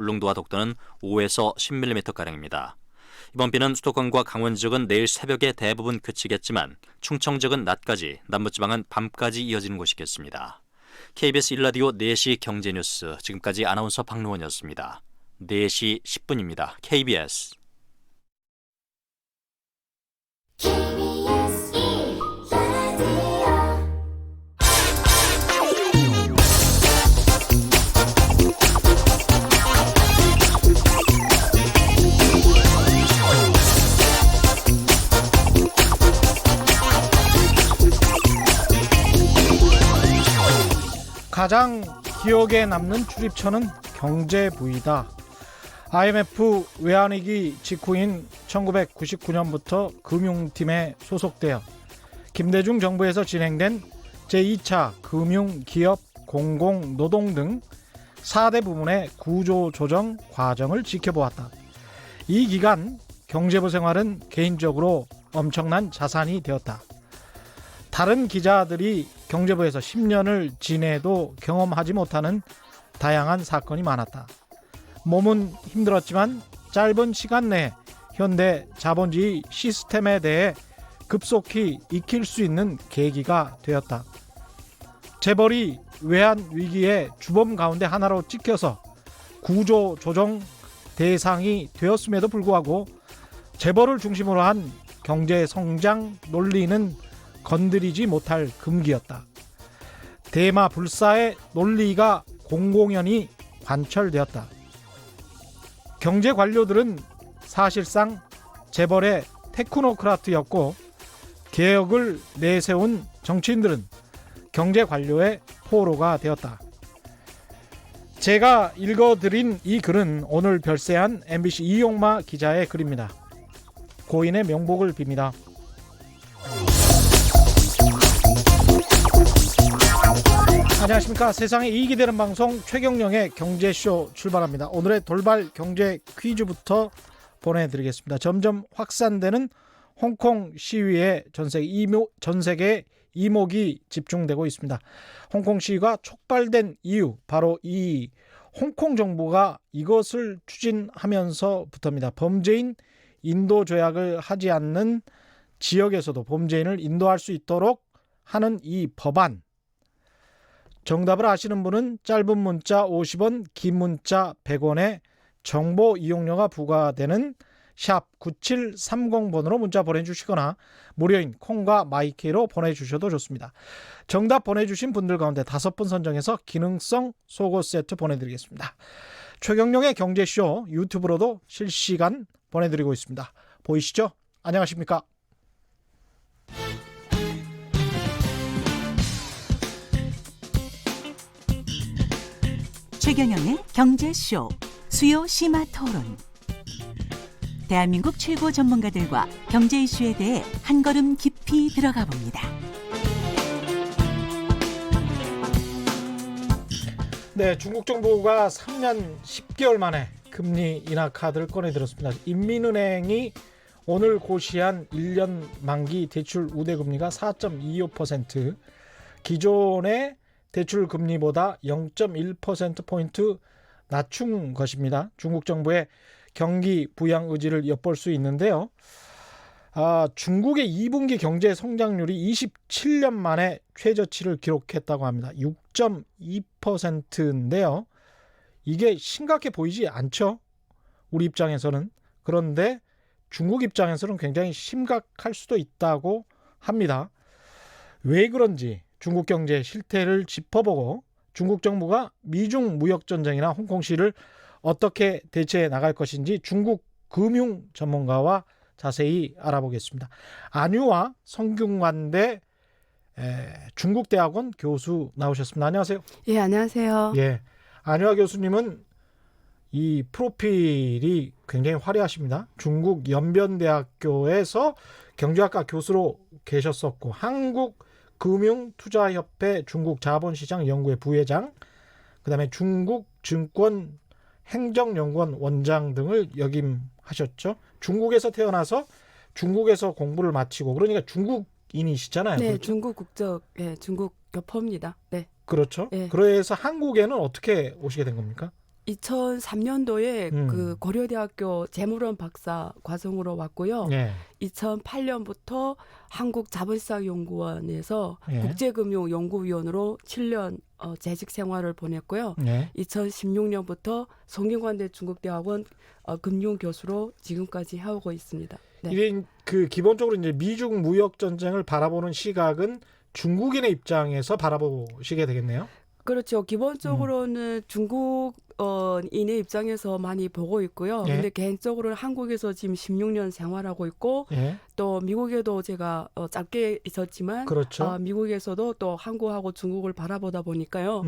울릉도와 독도는 5에서 10mm가량입니다. 이번 비는 수도권과 강원 지역은 내일 새벽에 대부분 그치겠지만 충청 지역은 낮까지, 남부지방은 밤까지 이어지는 곳이겠습니다. KBS 1라디오 4시 경제뉴스, 지금까지 아나운서 박노원이었습니다. 4시 10분입니다. KBS 가장 기억에 남는 출입처는 경제부이다. IMF 외환위기 직후인 1999년부터 금융팀에 소속되어 김대중 정부에서 진행된 제2차 금융기업 공공노동 등 4대 부문의 구조조정 과정을 지켜보았다. 이 기간 경제부 생활은 개인적으로 엄청난 자산이 되었다. 다른 기자들이 경제부에서 10년을 지내도 경험하지 못하는 다양한 사건이 많았다. 몸은 힘들었지만 짧은 시간 내에 현대 자본주의 시스템에 대해 급속히 익힐 수 있는 계기가 되었다. 재벌이 외환 위기의 주범 가운데 하나로 찍혀서 구조조정 대상이 되었음에도 불구하고 재벌을 중심으로 한 경제 성장 논리는 건드리지 못할 금기였다. 대마 불사의 논리가 공공연히 관철되었다. 경제 관료들은 사실상 재벌의 테크노크라트였고 개혁을 내세운 정치인들은 경제 관료의 포로가 되었다. 제가 읽어드린 이 글은 오늘 별세한 MBC 이용마 기자의 글입니다. 고인의 명복을 빕니다. 안녕하십니까. 세상에 이익이 되는 방송 최경영의 경제쇼 출발합니다. 오늘의 돌발 경제 퀴즈부터 보내드리겠습니다. 점점 확산되는 홍콩 시위에 전 세계 이목이 집중되고 있습니다. 홍콩 시위가 촉발된 이유, 바로 이 홍콩 정부가 이것을 추진하면서부터입니다. 범죄인 인도 조약을 하지 않는 지역에서도 범죄인을 인도할 수 있도록 하는 이 법안, 정답을 아시는 분은 짧은 문자 50원, 긴 문자 100원에 정보 이용료가 부과되는 샵 9730번으로 문자 보내주시거나 무료인 콩과 마이케이로 보내주셔도 좋습니다. 정답 보내주신 분들 가운데 5분 선정해서 기능성 속옷 세트 보내드리겠습니다. 최경영의 경제쇼 유튜브로도 실시간 보내드리고 있습니다. 보이시죠? 안녕하십니까? 최경영의 경제쇼 수요 심화 토론. 대한민국 최고 전문가들과 경제 이슈에 대해 한 걸음 깊이 들어가 봅니다. 네, 중국 정부가 3년 10개월 만에 금리 인하 카드를 꺼내들었습니다. 인민은행이 오늘 고시한 1년 만기 대출 우대금리가 4.25%, 기존의 대출 금리보다 0.1%포인트 낮춘 것입니다. 중국 정부의 경기 부양 의지를 엿볼 수 있는데요. 중국의 2분기 경제 성장률이 27년 만에 최저치를 기록했다고 합니다. 6.2%인데요. 이게 심각해 보이지 않죠? 우리 입장에서는. 그런데 중국 입장에서는 굉장히 심각할 수도 있다고 합니다. 왜 그런지 중국 경제 실태를 짚어보고 중국 정부가 미중 무역전쟁이나 홍콩 시위를 어떻게 대처해 나갈 것인지 중국 금융 전문가와 자세히 알아보겠습니다. 안유화 성균관대 중국대학원 교수 나오셨습니다. 안녕하세요. 예, 안녕하세요. 예, 안유화 교수님은 이 프로필이 굉장히 화려하십니다. 중국 연변대학교에서 경제학과 교수로 계셨었고 한국금융투자협회 중국자본시장 연구회 부회장, 그다음에 중국증권행정연구원 원장 등을 역임하셨죠. 중국에서 태어나서 중국에서 공부를 마치고, 그러니까 중국인이시잖아요. 네, 그렇죠? 중국 국적, 중국 교포입니다. 네. 그렇죠. 예. 그래서 한국에는 어떻게 오시게 된 겁니까? 2003년도에 그 고려대학교 재무론 박사 과정으로 왔고요. 예. 2008년부터 한국자본시장연구원에서 예. 국제금융연구위원으로 7년 재직 생활을 보냈고요. 예. 2016년부터 성균관대 중국대학원 금융교수로 지금까지 해오고 있습니다. 네. 이게 그 기본적으로 이제 미중 무역 전쟁을 바라보는 시각은 중국인의 입장에서 바라보시게 되겠네요. 그렇죠. 기본적으로는 중국인의 입장에서 많이 보고 있고요. 예. 근데 개인적으로는 한국에서 지금 16년 생활하고 있고 예. 또 미국에도 제가 짧게 있었지만 그렇죠. 미국에서도 또 한국하고 중국을 바라보다 보니까요.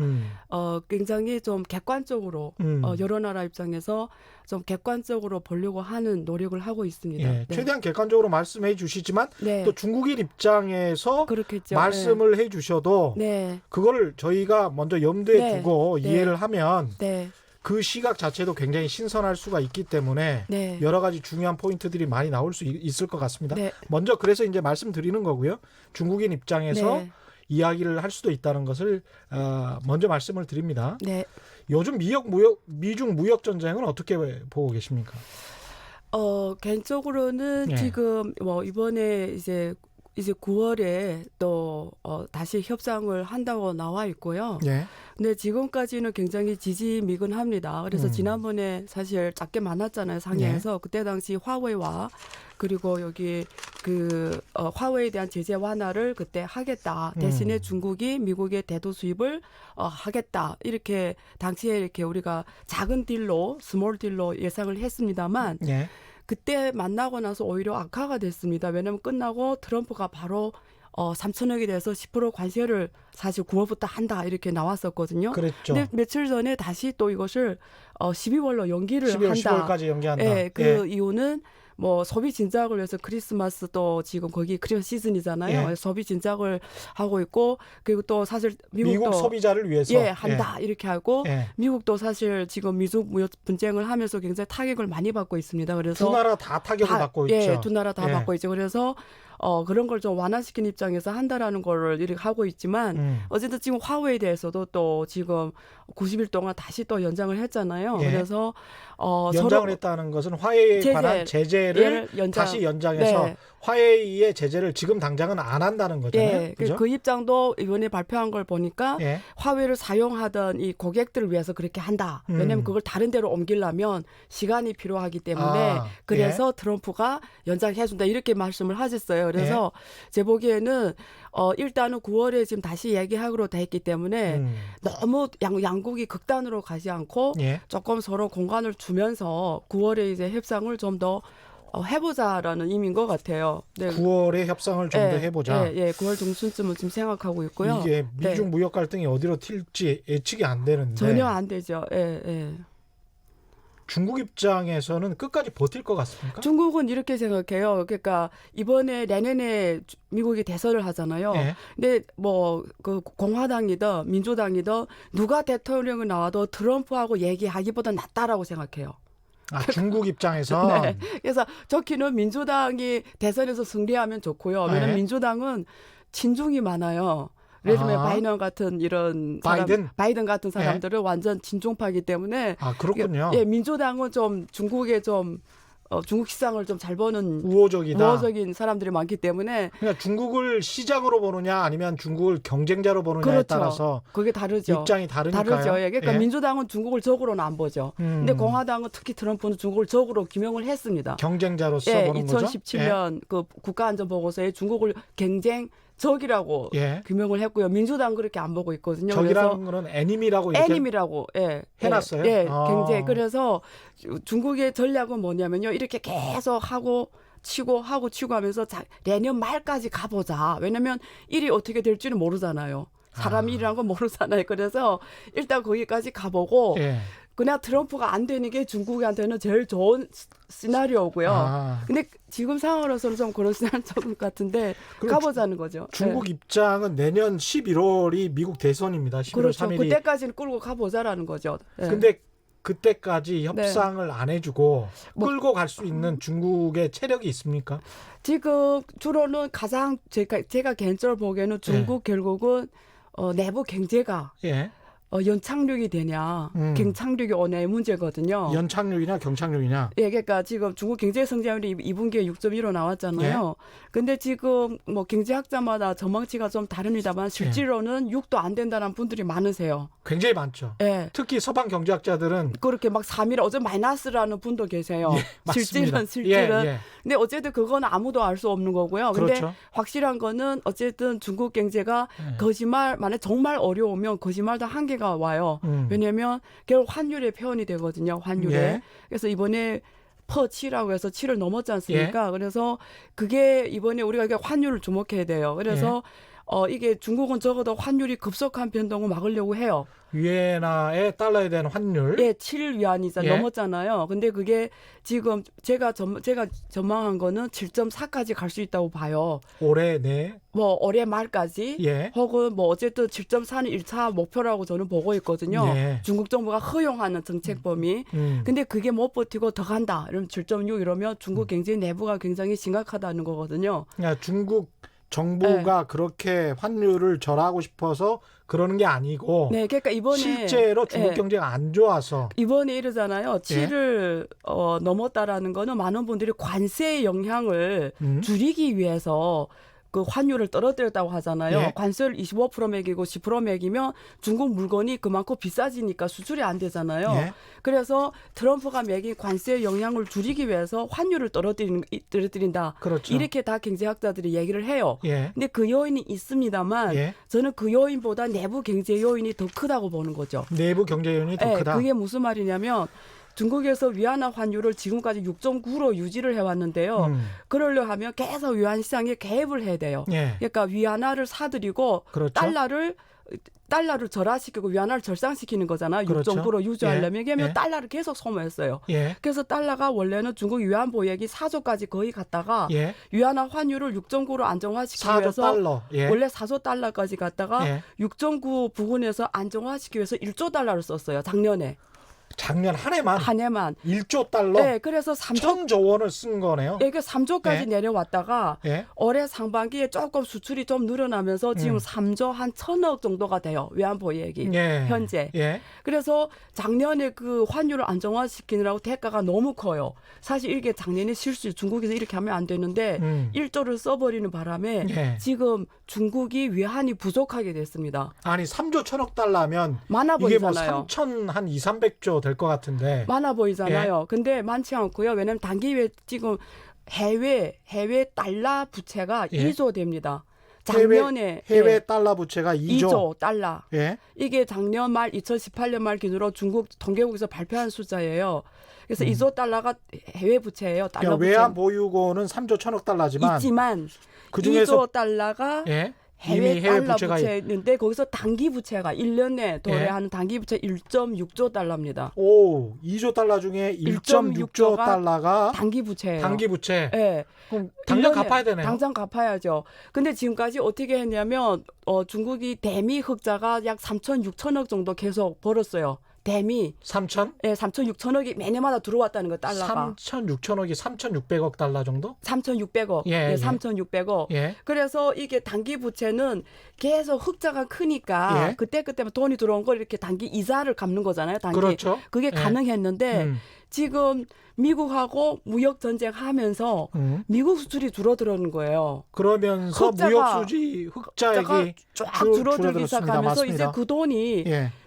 굉장히 좀 객관적으로 여러 나라 입장에서 좀 객관적으로 보려고 하는 노력을 하고 있습니다. 예. 네. 최대한 객관적으로 말씀해 주시지만 네. 또 중국인 입장에서 그렇겠죠. 말씀을 해 주셔도 네. 그거를 저희가 먼저 염두에 네. 두고 네. 이해를 하면 네. 그 시각 자체도 굉장히 신선할 수가 있기 때문에 네. 여러 가지 중요한 포인트들이 많이 나올 수 있을 것 같습니다. 네. 먼저 그래서 이제 말씀드리는 거고요. 중국인 입장에서 네. 이야기를 할 수도 있다는 것을 먼저 말씀을 드립니다. 네. 요즘 미중 무역 전쟁은 어떻게 보고 계십니까? 개인적으로는 예. 지금 뭐 이번에 이제 9월에 또 다시 협상을 한다고 나와 있고요. 예. 근데 지금까지는 굉장히 지지미근합니다. 그래서 지난번에 사실 작게 만났잖아요, 상해에서. 그때 당시 화웨이와 그리고 여기 그 화웨이에 대한 제재 완화를 그때 하겠다. 대신에 중국이 미국의 대도 수입을 하겠다. 이렇게 당시에 이렇게 우리가 작은 딜로, 스몰 딜로 예상을 했습니다만 예. 그때 만나고 나서 오히려 악화가 됐습니다. 왜냐하면 끝나고 트럼프가 바로 3천억에 대해서 10% 관세를 사실 9월부터 한다 이렇게 나왔었거든요. 그랬죠. 근데 며칠 전에 다시 또 이것을 12월로 연기를 12월, 한다. 10월까지 연기한다. 예, 그 이유는 뭐 소비 진작을 위해서 크리스마스 또 지금 거기 크리스마스 시즌이잖아요. 예. 소비 진작을 하고 있고 그리고 또 사실 미국도 미국 소비자를 위해서 한다 이렇게 하고 예. 미국도 사실 지금 미중 무역 분쟁을 하면서 굉장히 타격을 많이 받고 있습니다. 그래서 두 나라 다 타격을 받고 있죠. 예, 두 나라 다 예. 받고 있죠. 그래서 그런 걸 좀 완화시킨 입장에서 한다라는 거를 이렇게 하고 있지만 어쨌든 지금 화웨이에 대해서도 또 지금 90일 동안 다시 또 연장을 했잖아요. 예. 그래서 연장을 서로 했다는 것은 화해에 관한 제재를 연장. 다시 연장해서 네. 화해의 제재를 지금 당장은 안 한다는 거잖아요. 예, 그죠? 그 입장도 이번에 발표한 걸 보니까 예. 화웨이를 사용하던 이 고객들을 위해서 그렇게 한다. 왜냐하면 그걸 다른 데로 옮기려면 시간이 필요하기 때문에 그래서 트럼프가 연장해준다 이렇게 말씀을 하셨어요. 그래서 제 보기에는 일단은 9월에 지금 다시 얘기하기로 돼 있기 때문에 너무 양국이 극단으로 가지 않고 예. 조금 서로 공간을 주면서 9월에 이제 협상을 좀 더 해보자라는 의미인 것 같아요. 네. 9월에 협상을 좀 더 해보자. 예, 9월 중순쯤은 지금 생각하고 있고요. 이게 미중 무역 갈등이 어디로 튈지 예측이 안 되는데 전혀 안 되죠. 예. 중국 입장에서는 끝까지 버틸 것 같습니까? 중국은 이렇게 생각해요. 그러니까 이번에 내년에 미국이 대선을 하잖아요. 예. 근데 뭐 그 공화당이든 민주당이든 누가 대통령이 나와도 트럼프하고 얘기하기보다 낫다라고 생각해요. 중국 입장에서 네. 그래서 좋기는 민주당이 대선에서 승리하면 좋고요. 왜냐하면 네. 민주당은 친중이 많아요. 예를 들면 바이든 같은 이런 사람, 바이든 같은 사람들은 완전 친중파이기 때문에 그렇군요. 예, 민주당은 좀 중국에 좀 중국 시장을 좀 잘 보는 우호적인 사람들이 많기 때문에 그러니까 중국을 시장으로 보느냐 아니면 중국을 경쟁자로 보느냐에 그렇죠. 따라서 그게 다르죠. 입장이 다르니까요. 다르죠. 예. 그러니까 민주당은 중국을 적으로는 안 보죠. 근데 공화당은 특히 트럼프는 중국을 적으로 규명을 했습니다. 경쟁자로서 보는 거죠. 2017년 그 국가안전보고서에 중국을 적이라고 규명을 했고요. 민주당 그렇게 안 보고 있거든요. 적이라는 거는 애니미라고 이렇게 해놨어요. 경제. 그래서 중국의 전략은 뭐냐면요. 이렇게 계속 하고 치고 하면서 내년 말까지 가보자. 왜냐하면 일이 어떻게 될지는 모르잖아요. 사람 일이란 건 모르잖아요. 그래서 일단 거기까지 가보고 그냥 트럼프가 안 되는 게 중국한테는 제일 좋은 시나리오고요. 근데 지금 상황으로서는 좀 그런 시나리오 같은데 가보자는 거죠. 중국 입장은 내년 11월이 미국 대선입니다. 11월 그렇죠. 3일이. 그때까지는 끌고 가보자라는 거죠. 근데 그때까지 협상을 안 해주고 끌고 갈 수 있는 중국의 체력이 있습니까? 지금 주로는 가장 제가 개인적으로 보기에는 중국 결국은 내부 경제가 연착륙이 되냐, 경착륙이 오냐의 문제거든요. 연착륙이냐 경착륙이냐. 예, 그러니까 지금 중국 경제 성장률이 2분기에 6.1로 나왔잖아요. 근데 지금 뭐 경제학자마다 전망치가 좀 다릅니다만 실제로는 6도 안 된다는 분들이 많으세요. 굉장히 많죠. 예. 특히 서방 경제학자들은 그렇게 막 3일 어제 마이너스라는 분도 계세요. 맞습니다. 실질은. 예. 근데 어쨌든 그건 아무도 알 수 없는 거고요. 근데 그렇죠. 확실한 거는 어쨌든 중국 경제가 거짓말, 만약 정말 어려우면 거짓말도 한계가 와요. 왜냐하면 결국 환율에 표현이 되거든요. 환율에. 예. 그래서 이번에 퍼7라고 해서 7을 넘었지 않습니까? 그래서 그게 이번에 우리가 이게 환율을 주목해야 돼요. 그래서 이게 중국은 적어도 환율이 급속한 변동을 막으려고 해요. 위에나에 달러에 대한 환율. 예, 7위안이 넘었잖아요. 근데 그게 지금 제가 전망한 거는 7.4까지 갈 수 있다고 봐요. 올해 내. 뭐 올해 말까지 혹은 뭐 어쨌든 7.4는 1차 목표라고 저는 보고 있거든요. 중국 정부가 허용하는 정책 범위. 근데 그게 못 버티고 더 간다. 이러면 7.6 이러면 중국 경제 내부가 굉장히 심각하다는 거거든요. 그러니까 중국 정부가 그렇게 환율을 절하고 싶어서 그러는 게 아니고 네, 그러니까 이번에 실제로 중국 경제가 안 좋아서 이번에 이러잖아요. 7을 넘었다라는 거는 많은 분들이 관세의 영향을 줄이기 위해서 그 환율을 떨어뜨렸다고 하잖아요. 관세를 25% 매기고 10% 매기면 중국 물건이 그만큼 비싸지니까 수출이 안 되잖아요. 그래서 트럼프가 매긴 관세의 영향을 줄이기 위해서 환율을 떨어뜨린다. 그렇죠. 이렇게 다 경제학자들이 얘기를 해요. 예. 근데 그 요인이 있습니다만 저는 그 요인보다 내부 경제 요인이 더 크다고 보는 거죠. 내부 경제 요인이 더 크다. 그게 무슨 말이냐면 중국에서 위안화 환율을 지금까지 6.9로 유지를 해왔는데요. 그러려 하면 계속 위안 시장에 개입을 해야 돼요. 그러니까 위안화를 사들이고 달러를 절하시키고 위안화를 절상시키는 거잖아요. 6.9로 유지하려면. 그러면 달러를 계속 소모했어요. 그래서 달러가 원래는 중국 위안 보액이 4조까지 거의 갔다가 위안화 환율을 6.9로 안정화시키기 위해서 달러. 원래 4조 달러까지 갔다가 6.9 부근에서 안정화시키기 위해서 1조 달러를 썼어요. 작년 한 해만 1조 달러. 네, 그래서 1,000조 원을 쓴 거네요. 네, 그 3조까지 내려왔다가 올해 상반기에 조금 수출이 좀 늘어나면서 지금 3조 한 1,000억 정도가 돼요. 외환보유액이 현재. 그래서 작년에 그 환율을 안정화시키느라고 대가가 너무 커요. 사실 이게 작년에 실수 중국에서 이렇게 하면 안 되는데 1조를 써버리는 바람에 지금 중국이 외환이 부족하게 됐습니다. 아니 3조 1,000억 달러면 많아 이게 보이잖아요. 뭐 3천 한 2, 300조 될 것 같은데. 많아 보이잖아요. 근데 많지 않고요. 왜냐하면 단기에 지금 해외 달러 부채가 2조 됩니다. 작년에 해외 달러 부채가 2조 달러. 이게 작년 말 2018년 말 기준으로 중국 통계국에서 발표한 숫자예요. 그래서 2조 달러가 해외 부채예요. 달러 그러니까 외환 보유고는 3조 1,000억 달러지만 있지만 그중에서 2조 달러가 이미 해외 부채가 있는데 거기서 단기 부채가 1년 내에 도래하는 단기 부채 1.6조 달러입니다. 오, 2조 달러 중에 1.6조 달러가 단기 부채예요. 단기 부채. 그럼 당장 갚아야 되네요. 당장 갚아야죠. 근데 지금까지 어떻게 했냐면 중국이 대미 흑자가 약 3천 6천억 정도 계속 벌었어요. 대미 3천? 네, 3천 6천억이 매년마다 들어왔다는 거 달러가. 3천 6천억이 3,600억 달러 정도? 3,600억. 네, 3,600억. 그래서 이게 단기 부채는 계속 흑자가 크니까 그때그때 돈이 들어온 걸 이렇게 단기 이자를 갚는 거잖아요. 단기. 그렇죠. 그게 가능했는데 지금 미국하고 무역 전쟁하면서 미국 수출이 줄어드는 거예요. 그러면서 무역 수지 흑자액이 쫙 줄어들기 시작하면서 맞습니다. 이제 그 돈이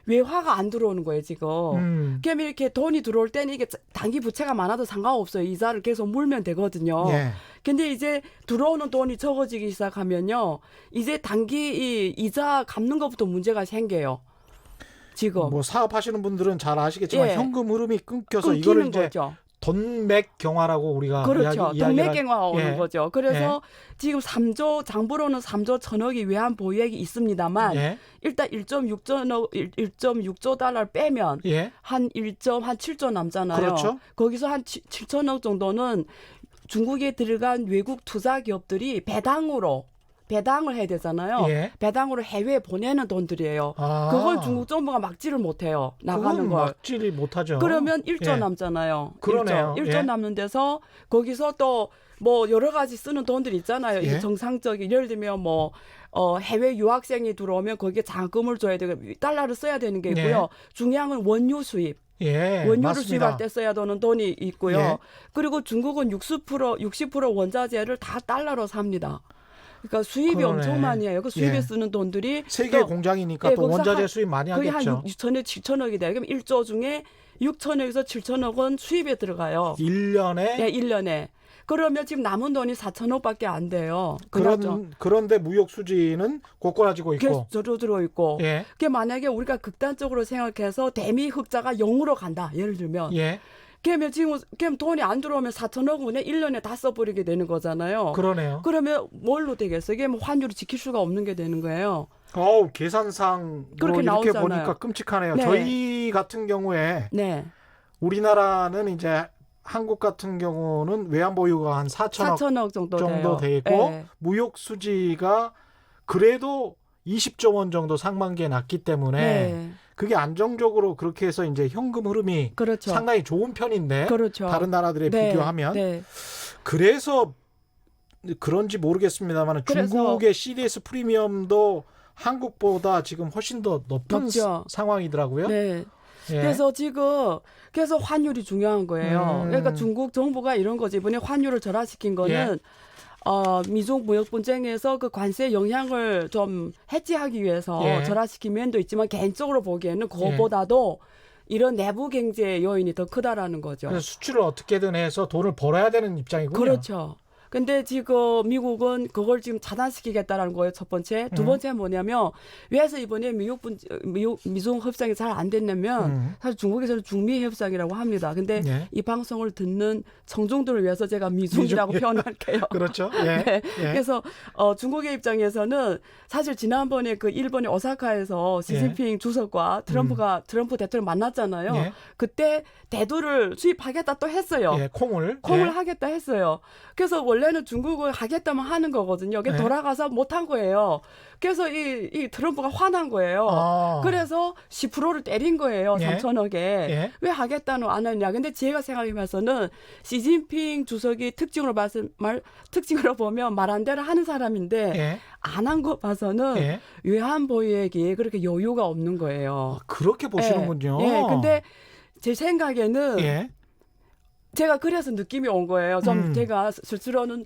외화가 안 들어오는 거예요, 지금. 그러면 이렇게 돈이 들어올 때는 이게 단기 부채가 많아도 상관없어요. 이자를 계속 물면 되거든요. 근데 이제 들어오는 돈이 적어지기 시작하면요. 이제 단기 이자 갚는 것부터 문제가 생겨요. 지금. 뭐 사업하시는 분들은 잘 아시겠지만 현금 흐름이 끊겨서 끊기는 이거를 이제 거죠. 돈맥 경화라고 우리가 그렇죠. 돈맥 경화가 오는 거죠. 그래서 지금 장부로는 3조 1,000억이 외환 보유액이 있습니다만 일단 1.6조 달러를 빼면 한 7조 남잖아요. 그렇죠. 거기서 한 7천억 정도는 중국에 들어간 외국 투자 기업들이 배당을 해야 되잖아요. 배당으로 해외에 보내는 돈들이에요. 그걸 중국 정부가 막지를 못해요. 나가는 걸. 막지를 못하죠. 그러면 1조 남잖아요. 그러네요. 1조 남는 데서 거기서 또 뭐 여러 가지 쓰는 돈들이 있잖아요. 이게 정상적인 예를 들면 뭐 해외 유학생이 들어오면 거기에 자금을 줘야 되고 달러를 써야 되는 게 있고요. 네. 중요한 건 원유 수입. 예, 원유를 맞습니다. 수입할 때 써야 되는 돈이 있고요. 예. 그리고 중국은 60% 원자재를 다 달러로 삽니다. 그러니까 수입이 그러네. 엄청 많이 해요. 그 수입에 예. 쓰는 돈들이 세계 또 공장이니까 예, 또 거기서 원자재 한- 수입 많이 거의 한 하겠죠. 6천억, 7천억이 돼요. 그럼 1조 중에 6천억에서 7천억 원 수입에 들어가요. 1년에 예, 1년에. 그러면 지금 남은 돈이 4천억밖에 안 돼요. 그렇죠. 그런데 무역 수지는 고꾸라지고 있고. 저로 들어 있고. 예. 그게 만약에 우리가 극단적으로 생각해서 대미 흑자가 0으로 간다. 예를 들면. 예. 그러면 지금 그럼 돈이 안 들어오면 4천억 원에 1년에 다 써버리게 되는 거잖아요. 그러네요. 그러면 뭘로 되겠어요? 이게 뭐 환율을 지킬 수가 없는 게 되는 거예요. 계산상 그렇게 이렇게 나오잖아요. 보니까 끔찍하네요. 네. 저희 같은 경우에 네. 우리나라는 이제 한국 같은 경우는 외환 보유가 한 4천억 4천억 정도 정도 돼요. 돼 있고 네. 무역 수지가 그래도 20조 원 정도 상반기에 났기 때문에 네. 그게 안정적으로 그렇게 해서 이제 현금 흐름이 그렇죠. 상당히 좋은 편인데 그렇죠. 다른 나라들에 네. 비교하면 네. 그래서 그런지 모르겠습니다만 그래서- 중국의 CDS 프리미엄도 한국보다 지금 훨씬 더 높은 높죠. 상황이더라고요. 네. 예. 그래서 지금 그래서 환율이 중요한 거예요. 음. 그러니까 중국 정부가 이런 거지. 이번에 환율을 절하시킨 거는 예. 미중 무역 분쟁에서 그 관세 영향을 좀 해지하기 위해서 예. 절하시킨 면도 있지만 개인적으로 보기에는 그거보다도 이런 내부 경제 요인이 더 크다라는 거죠. 그래서 수출을 어떻게든 해서 돈을 벌어야 되는 입장이군요. 그렇죠. 근데 지금 미국은 그걸 지금 차단시키겠다라는 거예요. 첫 번째. 두 번째는 뭐냐면 왜서 이번에 미중 협상이 잘 안 됐냐면 사실 중국에서는 중미 협상이라고 합니다. 근데 예. 이 방송을 듣는 청중들을 위해서 제가 미중이라고 미중, 예. 표현할게요. 그렇죠. 예. 네. 예. 그래서 중국의 입장에서는 사실 지난번에 그 일본의 오사카에서 시진핑 주석과 트럼프 대통령 만났잖아요. 예. 그때 대두를 수입하겠다 또 했어요. 예. 콩을 콩을 예. 하겠다 했어요. 그래서 원래는 중국을 하겠다면 하는 거거든요. 그게 네. 돌아가서 못한 거예요. 그래서 이 트럼프가 화난 거예요. 아. 그래서 10%를 때린 거예요. 예. 3천억에. 예. 왜 하겠다는 안 했냐. 근데 제가 생각해봐서는 시진핑 주석이 특징으로 보면 말 안 되는 하는 사람인데 예. 안 한 거 봐서는 예. 외환 보유액이 그렇게 여유가 없는 거예요. 그렇게 보시는군요. 예. 근데 제 생각에는 예. 제가 그래서 느낌이 온 거예요. 좀 제가 스스로는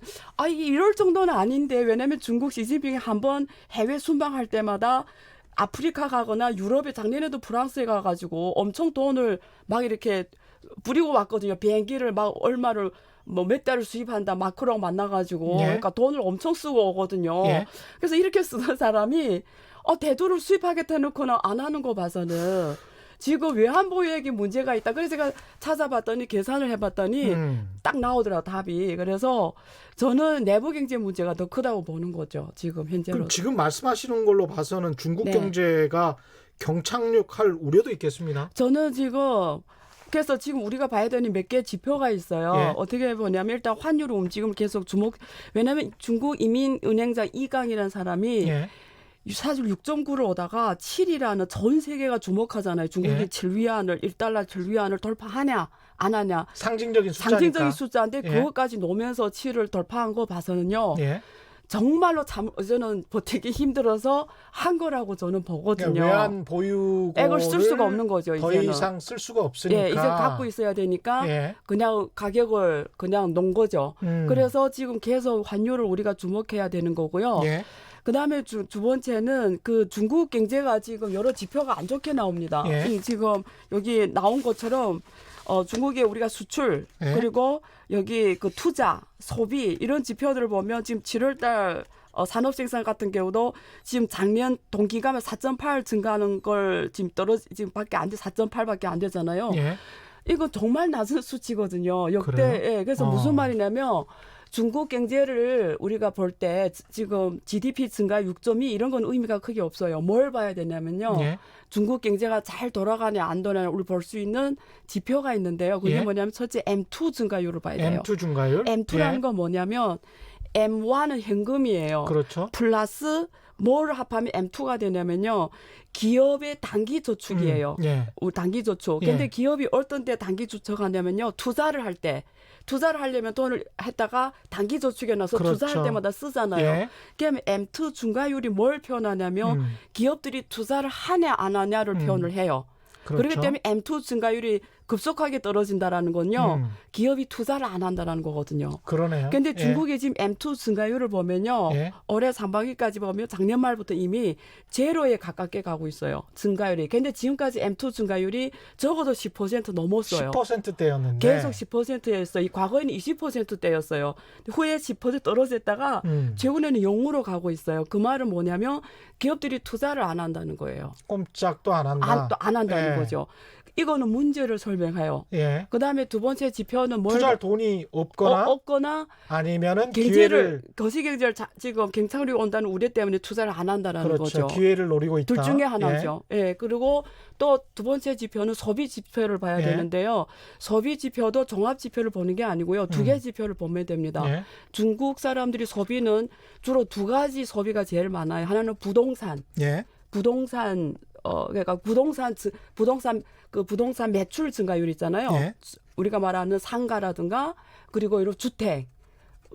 이럴 정도는 아닌데 왜냐하면 중국 시진핑이 한번 해외 순방할 때마다 아프리카 가거나 유럽에 작년에도 프랑스에 가가지고 엄청 돈을 막 이렇게 부리고 왔거든요. 비행기를 막 얼마를 뭐 몇 달을 수입한다 마크롱 만나가지고 예. 그러니까 돈을 엄청 쓰고 오거든요. 예. 그래서 이렇게 쓰던 사람이 대두를 수입하겠다 해놓고는 안 하는 거 봐서는 지금 외환보유액이 문제가 있다. 그래서 제가 찾아봤더니 계산을 해봤더니 딱 나오더라고요. 답이. 그래서 저는 내부 경제 문제가 더 크다고 보는 거죠. 지금 현재로. 그럼 지금 말씀하시는 걸로 봐서는 중국 네. 경제가 경착륙할 우려도 있겠습니다. 저는 지금 그래서 지금 우리가 봐야 되는 몇 개 지표가 있어요. 예. 어떻게 보냐면 일단 환율 움직임을 계속 왜냐하면 중국 이민은행장 이강이라는 사람이 예. 사실 6.9를 오다가 7이라는 전 세계가 주목하잖아요. 중국이 예. 7위안을 1달러 7위안을 돌파하냐 안 하냐. 상징적인 숫자니까. 상징적인 숫자인데 예. 그것까지 놓으면서 7을 돌파한 거 봐서는요. 예. 정말로 저는 버티기 힘들어서 한 거라고 저는 보거든요. 그러니까 외환 보유고를 액을 쓸 수가 없는 거죠. 더 이제는. 이상 쓸 수가 없으니까. 예, 이제 갖고 있어야 되니까 예. 그냥 가격을 그냥 놓은 거죠. 그래서 지금 계속 환율을 우리가 주목해야 되는 거고요. 예. 그다음에 두 번째는 그 중국 경제가 지금 여러 지표가 안 좋게 나옵니다. 예. 지금 여기 나온 것처럼 중국의 우리가 수출 예. 그리고 여기 그 투자, 소비 이런 지표들을 보면 지금 7월달 산업 생산 같은 경우도 지금 작년 동기가면 4.8 증가하는 걸 지금밖에 안 돼 4.8밖에 안 되잖아요. 예. 이건 정말 낮은 수치거든요. 역대. 그래요? 예, 그래서 무슨 말이냐면 중국 경제를 우리가 볼 때 지금 GDP 증가 6.2 이런 건 의미가 크게 없어요. 뭘 봐야 되냐면요. 예. 중국 경제가 잘 돌아가냐 안 돌아가냐 우리 볼 수 있는 지표가 있는데요. 그게 예. 뭐냐면 첫째 M2 증가율을 봐야 돼요. M2 증가율. M2라는 예. 건 뭐냐면 M1은 현금이에요. 그렇죠. 플러스 뭘 합하면 M2가 되냐면요. 기업의 단기 저축이에요. 예. 단기 저축. 예. 근데 기업이 어떤 때 단기 저축하냐면요. 투자를 할 때. 투자를 하려면 돈을 했다가 단기 저축에 넣어서 그렇죠. 투자할 때마다 쓰잖아요. 예. 그러면 M2 중과율이 뭘 표현하냐면 기업들이 투자를 하냐 안 하냐를 표현을 해요. 그렇죠. 그렇기 때문에 M2 증가율이 급속하게 떨어진다라는 건요. 음. 기업이 투자를 안 한다라는 거거든요. 그러네요. 근데 예. 중국의 지금 M2 증가율을 보면요. 예. 올해 상반기까지 보면 작년 말부터 이미 제로에 가깝게 가고 있어요. 증가율이. 근데 지금까지 M2 증가율이 적어도 10% 넘었어요. 10%대였는데 계속 10%였어요. 이 과거에는 20%대였어요. 후에 10% 떨어졌다가 최근에는 0으로 가고 있어요. 그 말은 뭐냐면 기업들이 투자를 안 한다는 거예요. 꼼짝도 안 한다. 안 한다는 예. 거죠. 이거는 문제를 설명해요. 예. 그다음에 두 번째 지표는 뭘 투자할 돈이 없거나 없거나 아니면은 경제를 거시경제를 지금 경착륙이 온다는 우려 때문에 투자를 안 한다라는 그렇죠. 거죠. 기회를 노리고 있다. 둘 중에 하나죠. 예. 그리고 또 두 번째 지표는 소비 지표를 봐야 예. 되는데요. 소비 지표도 종합 지표를 보는 게 아니고요. 두 개 지표를 보면 됩니다. 예. 중국 사람들이 소비는 주로 두 가지 소비가 제일 많아요. 하나는 부동산. 예. 그러니까 부동산 매출 증가율 있잖아요. 예. 우리가 말하는 상가라든가 그리고 이런 주택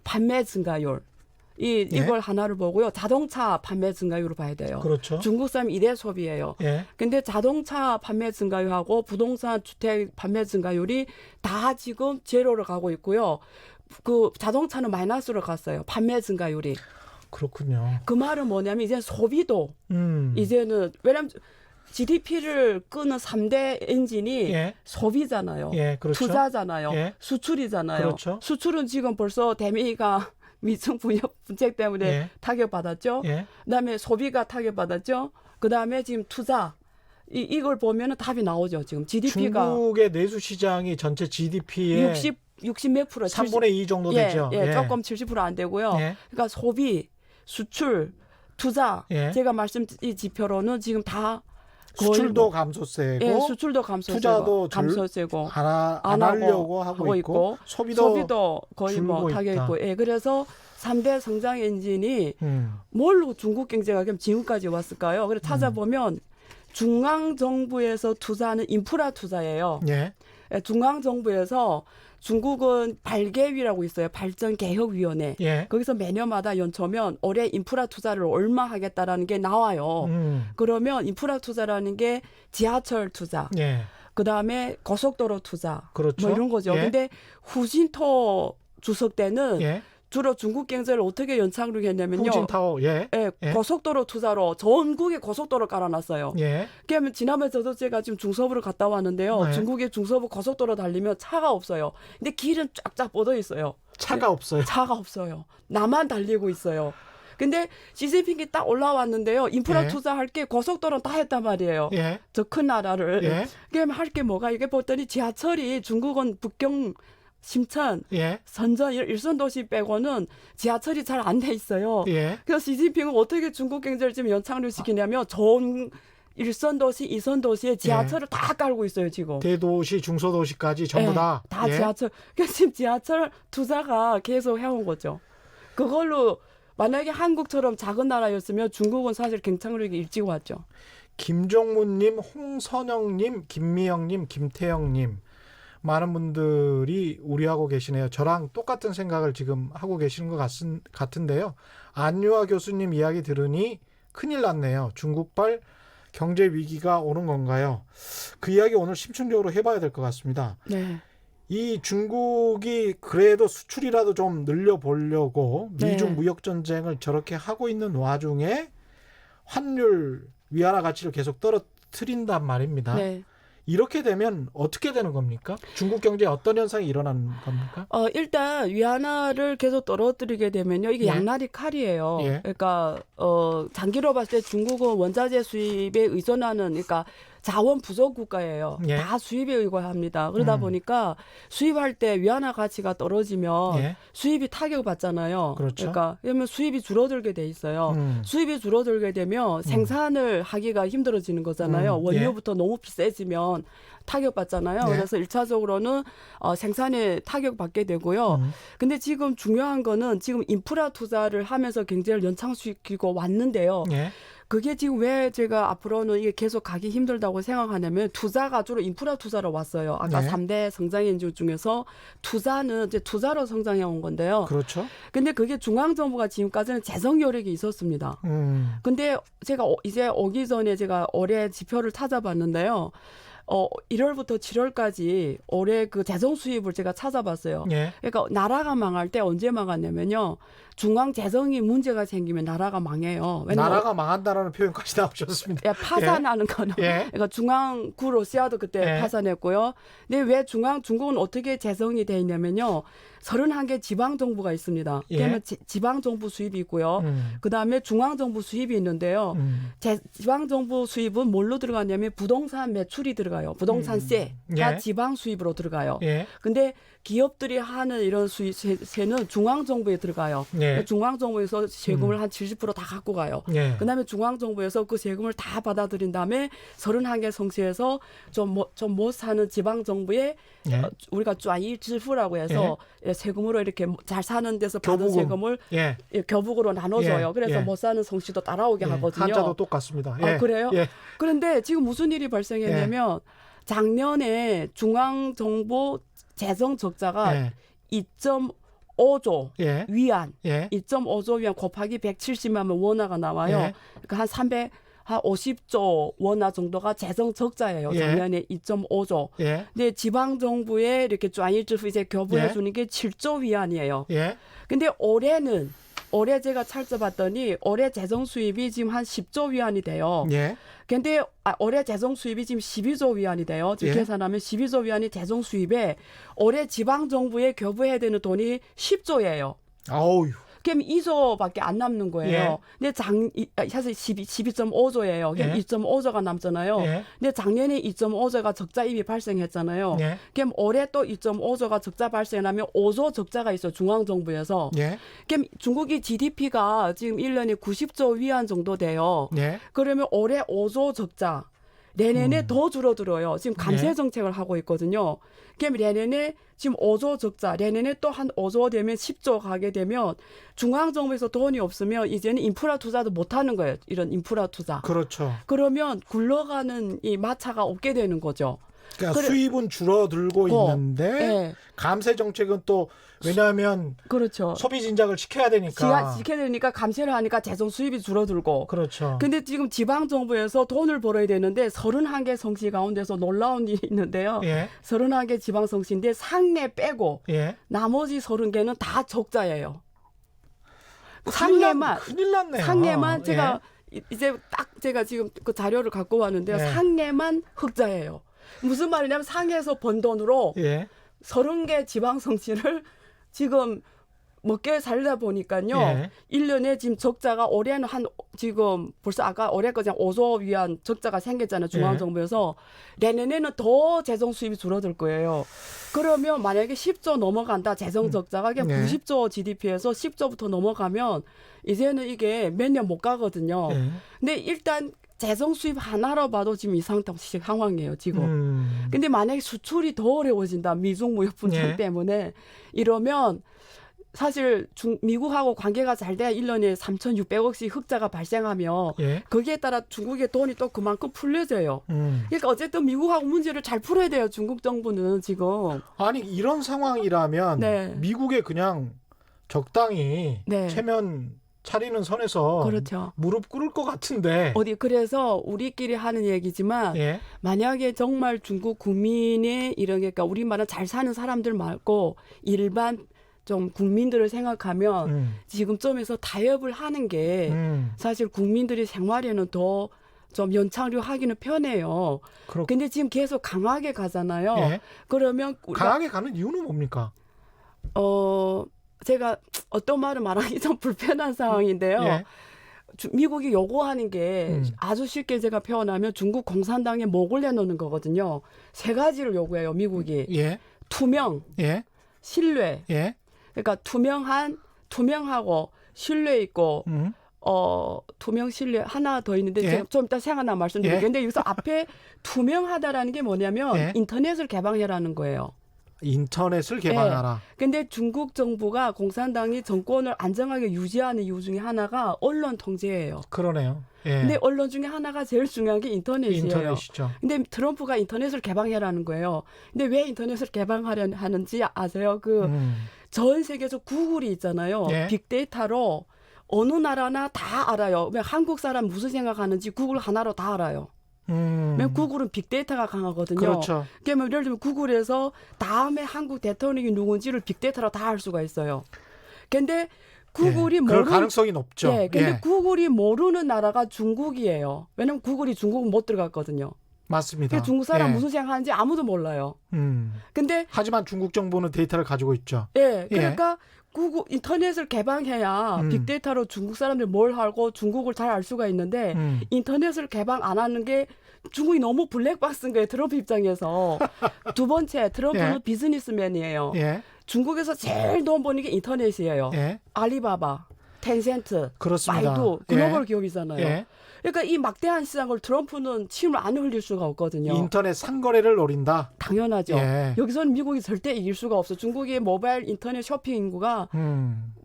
판매 증가율 이걸 하나를 보고요. 자동차 판매 증가율을 봐야 돼요. 그렇죠. 중국 사람 2대 소비예요. 예. 근데 자동차 판매 증가율하고 부동산 주택 판매 증가율이 다 지금 제로로 가고 있고요. 그 자동차는 마이너스로 갔어요. 판매 증가율이. 그렇군요. 그 말은 뭐냐면 이제 소비도 이제는 왜냐면 GDP를 끄는 3대 엔진이 예. 소비잖아요. 예, 그렇죠. 투자잖아요. 예. 수출이잖아요. 그렇죠. 수출은 지금 벌써 대미가 미중 분쟁 때문에 예. 타격받았죠. 예. 그다음에 소비가 타격받았죠. 그다음에 지금 투자 이걸 보면은 답이 나오죠. 지금 GDP가 중국의 내수 시장이 전체 GDP의 60 몇 프로 3분의 2 정도 되죠. 예, 조금 70% 안 되고요. 예. 그러니까 소비, 수출, 투자 예. 제가 말씀드린 지표로는 지금 다 거의 수출도 감소세고 예, 수출도 감소세고 투자도 감소세고 안 하려고 하고 있고 소비도 거의 뭐 줄고 타격 있다. 있고 예, 그래서 3대 성장 엔진이 뭘로 중국 경제가 그럼 지금까지 왔을까요? 그래서 찾아보면 중앙 정부에서 투자하는 인프라 투자예요. 예. 예, 중앙 정부에서 중국은 발개위라고 있어요. 발전개혁위원회. 예. 거기서 매년마다 연초면 올해 인프라 투자를 얼마 하겠다라는 게 나와요. 그러면 인프라 투자라는 게 지하철 투자, 예. 그다음에 고속도로 투자, 그렇죠. 뭐 이런 거죠. 예. 근데 후진토 주석 때는 예. 주로 중국 경제를 어떻게 연착륙했냐면요. 후진타오. 예. 예, 예. 고속도로 투자로 전국에 고속도로 깔아놨어요. 예. 그러면 지난번에 저도 제가 지금 중서부를 갔다 왔는데요. 네. 중국의 중서부 고속도로 달리면 차가 없어요. 근데 길은 쫙쫙 뻗어 있어요. 차가 없어요. 차가 없어요. 나만 달리고 있어요. 근데 시진핑이 딱 올라왔는데요. 인프라 예. 투자할 게 고속도로는 다 했단 말이에요. 예. 저 큰 나라를. 예. 그러면 할 게 뭐가 이게 봤더니 지하철이 중국은 북경 심천, 예. 선전 일선 도시 빼고는 지하철이 잘 안 돼 있어요. 예. 그래서 시진핑은 어떻게 중국 경제를 지금 연착륙시키냐면 전 일선 도시, 이선 도시에 지하철을 다 깔고 있어요 지금. 대도시, 중소도시까지 전부 네, 다. 다 예. 지하철. 그러니까 지금 지하철 투자가 계속 해온 거죠. 그걸로 만약에 한국처럼 작은 나라였으면 중국은 사실 경착륙이 일찍 왔죠. 김종문님, 홍선영님, 김미영님, 김태영님 많은 분들이 우려하고 계시네요. 저랑 똑같은 생각을 지금 하고 계시는 것 같은데요. 안유아 교수님 이야기 들으니 큰일 났네요. 중국발 경제 위기가 오는 건가요? 그 이야기 오늘 심층적으로 해봐야 될 것 같습니다. 네. 이 중국이 그래도 수출이라도 좀 늘려보려고 미중 네. 무역 전쟁을 저렇게 하고 있는 와중에 환율 위안화 가치를 계속 떨어뜨린단 말입니다. 네. 이렇게 되면 어떻게 되는 겁니까? 중국 경제에 어떤 현상이 일어나는 겁니까? 일단 위안화를 계속 떨어뜨리게 되면요. 이게 예. 양날이 칼이에요. 예. 그러니까 장기로 봤을 때 중국은 원자재 수입에 의존하는 그러니까 자원 부족 국가예요. 예. 다 수입에 의거합니다. 그러다 보니까 수입할 때 위안화 가치가 떨어지면 예. 수입이 타격받잖아요. 그렇죠. 그러니까 그러면 수입이 줄어들게 돼 있어요. 수입이 줄어들게 되면 생산을 하기가 힘들어지는 거잖아요. 원료부터 너무 비싸지면 타격받잖아요. 네. 그래서 1차적으로는 생산에 타격받게 되고요. 근데 지금 중요한 거는 지금 인프라 투자를 하면서 경제를 연창시키고 왔는데요. 예. 그게 지금 왜 제가 앞으로는 이게 계속 가기 힘들다고 생각하냐면 투자가 주로 인프라 투자로 왔어요. 아까 네. 3대 성장인지 중에서 투자는 이제 투자로 성장해 온 건데요. 그렇죠. 근데 그게 중앙정부가 지금까지는 재정 여력이 있었습니다. 근데 제가 이제 오기 전에 제가 올해 지표를 찾아봤는데요. 1월부터 7월까지 올해 그 재정 수입을 제가 찾아봤어요. 예. 그러니까 나라가 망할 때 언제 망하냐면요. 중앙 재정이 문제가 생기면 나라가 망해요. 왜냐면 나라가 망한다라는 표현까지 나오셨습니다. 파산하는 거는 예. 그러니까 중앙구 러시아도 그때 예. 파산했고요. 근데 왜 중국은 어떻게 재정이 돼 있냐면요. 31개 지방 정부가 있습니다. 예. 그러면 지방 정부 수입이 있고요. 그다음에 중앙 정부 수입이 있는데요. 지방 정부 수입은 뭘로 들어가냐면 부동산 매출이 들어가요. 부동산세가 예. 지방 수입으로 들어가요. 예. 근데 기업들이 하는 이런 수입세는 중앙 정부에 들어가요. 예. 중앙 정부에서 세금을 한 70% 다 갖고 가요. 예. 그다음에 중앙 정부에서 그 세금을 다 받아들인 다음에 31개 성시에서 좀 못 사는 지방 정부에 예. 우리가 쫙이支付라고 해서 세금으로 이렇게 잘 사는 데서 받은 교부금. 세금을 예. 교부금으로 나눠줘요. 예. 그래서 예. 못 사는 성씨도 따라오게 예. 하거든요. 한자도 똑같습니다. 예. 아, 그래요? 예. 그런데 지금 무슨 일이 발생했냐면 작년에 중앙 정부 재정 적자가 예. 2.5조 예. 위안, 예. 2.5조 위안 곱하기 170만 원화가 나와요. 예. 그러니까 한 50조 원화 정도가 재정 적자예요. 예. 작년에 2.5조. 예. 근데 지방 정부에 이렇게 좌일주프 이제 교부해 예. 주는 게 7조 위안이에요. 예. 근데 올해 제가 찾아봤더니 올해 재정 수입이 지금 한 10조 위안이 돼요. 예. 근데 올해 재정 수입이 지금 12조 위안이 돼요. 지금 예. 계산하면 12조 위안이 재정 수입에 올해 지방 정부에 교부해야 되는 돈이 10조예요. 아우. 그럼 2조밖에 안 남는 거예요. 예. 근데 사실 12.5조예요. 그럼 예. 2.5조가 남잖아요. 예. 근데 작년에 2.5조가 적자입이 발생했잖아요. 예. 그럼 올해 또 2.5조가 적자 발생하면 5조 적자가 있어 중앙정부에서. 예. 그럼 중국이 GDP가 지금 1년에 90조 위안 정도 돼요. 예. 그러면 올해 5조 적자. 내년에 더 줄어들어요. 지금 감세 네. 정책을 하고 있거든요. 그럼 내년에 지금 5조 적자, 내년에 또 한 5조 되면 10조 가게 되면 중앙정부에서 돈이 없으면 이제는 인프라 투자도 못 하는 거예요. 이런 인프라 투자. 그렇죠. 그러면 굴러가는 이 마차가 없게 되는 거죠. 그러니까 그래. 수입은 줄어들고 있는데 네. 감세 정책은 또 왜냐하면 그렇죠. 소비 진작을 지켜야 되니까. 지켜야 되니까 감세를 하니까 재정 수입이 줄어들고. 그렇죠. 근데 지금 지방 정부에서 돈을 벌어야 되는데 31개 성시 가운데서 놀라운 일이 있는데요. 예. 31개 지방 성시인데 상내 빼고 예. 나머지 30개는 다 적자예요. 큰일 났네요. 상해만 예. 제가 이제 딱 제가 지금 그 자료를 갖고 왔는데요. 예. 상해만 흑자예요. 무슨 말이냐면 상해에서 번 돈으로 예. 30개 지방 성시를 지금 먹게 살다 보니까요. 예. 1년에 지금 적자가 올해는 지금 벌써 아까 올해까지 한 5조 위안 적자가 생겼잖아요. 중앙정부에서. 내년에는 더 재정 수입이 줄어들 거예요. 그러면 만약에 10조 넘어간다. 재정 적자가 그냥 네. 90조 GDP에서 10조부터 넘어가면 이제는 이게 몇 년 못 가거든요. 예. 근데 일단 재정 수입 하나로 봐도 지금 이 상황이에요. 지금. 근데 만약에 수출이 더 어려워진다. 미중 무역 분쟁 예. 때문에 이러면 사실 미국하고 관계가 잘 돼야 1년에 3,600억씩 흑자가 발생하며 예. 거기에 따라 중국의 돈이 또 그만큼 풀려져요. 그러니까 어쨌든 미국하고 문제를 잘 풀어야 돼요. 중국 정부는 지금. 아니 이런 상황이라면 네. 미국에 그냥 적당히 네. 체면 차리는 선에서 그렇죠. 무릎 꿇을 것 같은데. 그래서 우리끼리 하는 얘기지만 예. 만약에 정말 중국 국민의 이런 그러니까 우리말은 잘 사는 사람들 말고 일반 좀 국민들을 생각하면 지금쯤에서 타협을 하는 게 사실 국민들이 생활에는 더 좀 연착륙 하기는 편해요. 근데 지금 계속 강하게 가잖아요. 예. 그러면 강하게 가는 이유는 뭡니까? 제가 어떤 말을 말하기 좀 불편한 상황인데요. 예. 미국이 요구하는 게 아주 쉽게 제가 표현하면 중국 공산당에 목을 내놓는 거거든요. 세 가지를 요구해요. 미국이. 예. 투명, 예. 신뢰. 예. 그러니까 투명하고 신뢰 있고 투명 신뢰 하나 더 있는데 예. 제가 좀 이따 생각나 말씀드릴게요. 예. 근데 여기서 앞에 투명하다라는 게 뭐냐면 예. 인터넷을 개방해라는 거예요. 인터넷을 개방하라. 근데 중국 정부가 공산당이 정권을 안정하게 유지하는 이유 중에 하나가 언론 통제예요. 그러네요. 예. 근데 언론 중에 하나가 제일 중요한 게 인터넷이에요. 인터넷이죠. 근데 트럼프가 인터넷을 개방해라는 거예요. 근데 왜 인터넷을 개방하려 하는지 아세요? 전 세계에서 구글이 있잖아요. 예. 빅데이터로 어느 나라나 다 알아요. 한국 사람 무슨 생각하는지 구글 하나로 다 알아요. 왜냐면 구글은 빅데이터가 강하거든요. 그렇죠. 그러면 예를 들면 구글에서 다음에 한국 대통령이 누군지를 빅데이터로 다 알 수가 있어요. 근데 구글이 예. 그럴 모르는 가능성이 높죠. 네, 근데 예. 구글이 모르는 나라가 중국이에요. 왜냐면 구글이 중국은 못 들어갔거든요. 맞습니다. 그러니까 중국 사람 예. 무슨 생각하는지 아무도 몰라요. 근데 하지만 중국 정부는 데이터를 가지고 있죠. 예, 그러니까 구글 인터넷을 개방해야 빅데이터로 중국 사람들이 뭘 하고 중국을 잘 알 수가 있는데 인터넷을 개방 안 하는 게 중국이 너무 블랙박스인 거예요. 트럼프 입장에서. 두 번째, 트럼프는 예. 비즈니스맨이에요. 예. 중국에서 제일 돈 버는 게 인터넷이에요. 예. 알리바바, 텐센트, 그렇습니다. 바이두, 글로벌 기업이잖아요. 예. 그러니까 이 막대한 시장을 트럼프는 침을 안 흘릴 수가 없거든요. 인터넷 상거래를 노린다. 당연하죠. 예. 여기서는 미국이 절대 이길 수가 없어. 중국의 모바일 인터넷 쇼핑 인구가